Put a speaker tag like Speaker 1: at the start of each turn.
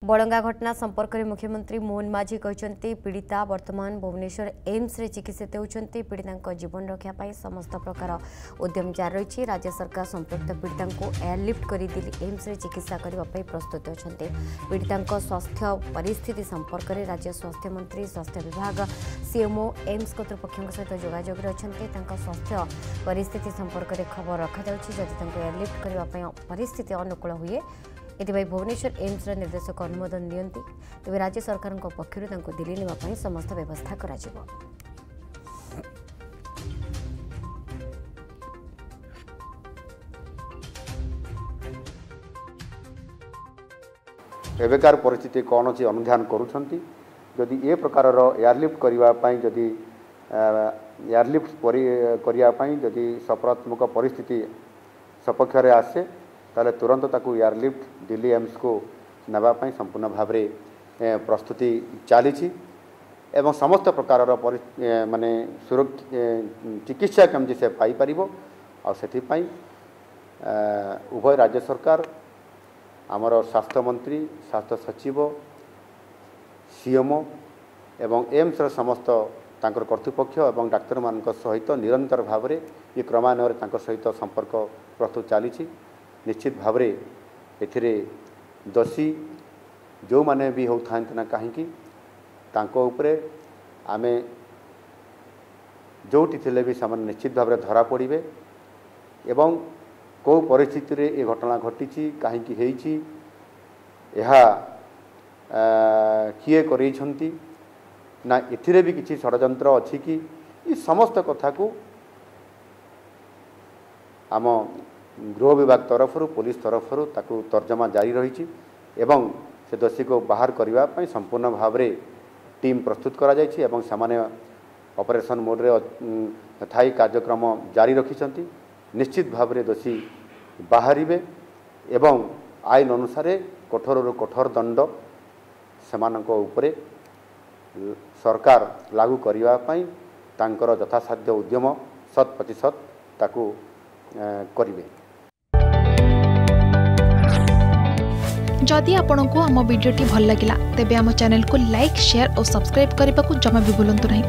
Speaker 1: बड़ंगा घटना संपर्क में मुख्यमंत्री मोहन माझी कहते पीड़िता वर्तमान भुवनेश्वर एम्स रे चिकित्सित होती। पीड़िता जीवन रक्षा समस्त प्रकार उद्यम जारी रही। राज्य सरकार संपृक्त पीड़िता को एयरलिफ्ट कर दिल्ली एम्स रे चिकित्सा करने प्रस्तुत अच्छा। पीड़िता स्वास्थ्य परिस्थिति संपर्क में राज्य स्वास्थ्य मंत्री स्वास्थ्य विभाग सीएमओ एम्स कर्तृपक्ष सहित जोगाजोग अच्छा। स्वास्थ्य परिस्थिति संपर्क में खबर रखा जदि एयरलिफ्ट करने परिस्थिति अनुकूल हुए एथि भुवनेश्वर एम्स निर्देशक अनुमोदन दियंती तेज राज्य सरकार पक्षर दिल्ली नेवाई समस्त व्यवस्था करा जिवो।
Speaker 2: एवेकार परिस्थिति कौन अच्छी अनुधान करुँच जदि ए प्रकार एयरलिफ्ट करने जदि एयरलिफ्ट करने जदि सकारात्मक परिस्थिति सपक्ष आसे ताले तुरंत ताकू एयरलिफ्ट दिल्ली एम्स को नापी संपूर्ण भाव में प्रस्तुति चली एवं समस्त प्रकार माने चिकित्सा केमती से पाइपर आपाई उभय राज्य सरकार आमर स्वास्थ्य मंत्री स्वास्थ्य सचिव सीएमओ एवं एम्स समस्त तांकर कर्तृपक्ष एवं डाक्तर मान सहित निरंतर भाव में ये क्रमान्वय सहित संपर्क प्रस्तुत चली। निश्चित भाव एथिरे दोषी जो माने भी होता ना कहीं उपरे आमे जोटी थिले भी सामान निश्चित भाव में धरा पड़े एवं कौ परिस्थिति रे ये घटना घटी कहीं किए करैछंती ना एथिरे भी किसी षड्यंत्र अच्छी कि ये समस्त कथा को आम गृह विभाग तरफ पुलिस तरफ ताकू तर्जमा जारी रही एवं से दोषी को बाहर करने संपूर्ण भाव में टीम प्रस्तुत करा जायछि एवं सामान्य ऑपरेशन मोड रे थाई कार्यक्रम जारी रखिछंती। निश्चित भाव में दोषी बाहरिबे एवं आईन अनुसार कठोर कठोर दंड सेमानक उपरे सरकार लागू करने तांकर यथासाध्य उद्यम 100% ताकू करिवे।
Speaker 3: जदि आपंक आम भिडी भल लगा तेब आम चैनल को लाइक शेयर और सब्सक्राइब करने को जमा भी भूलु नहीं।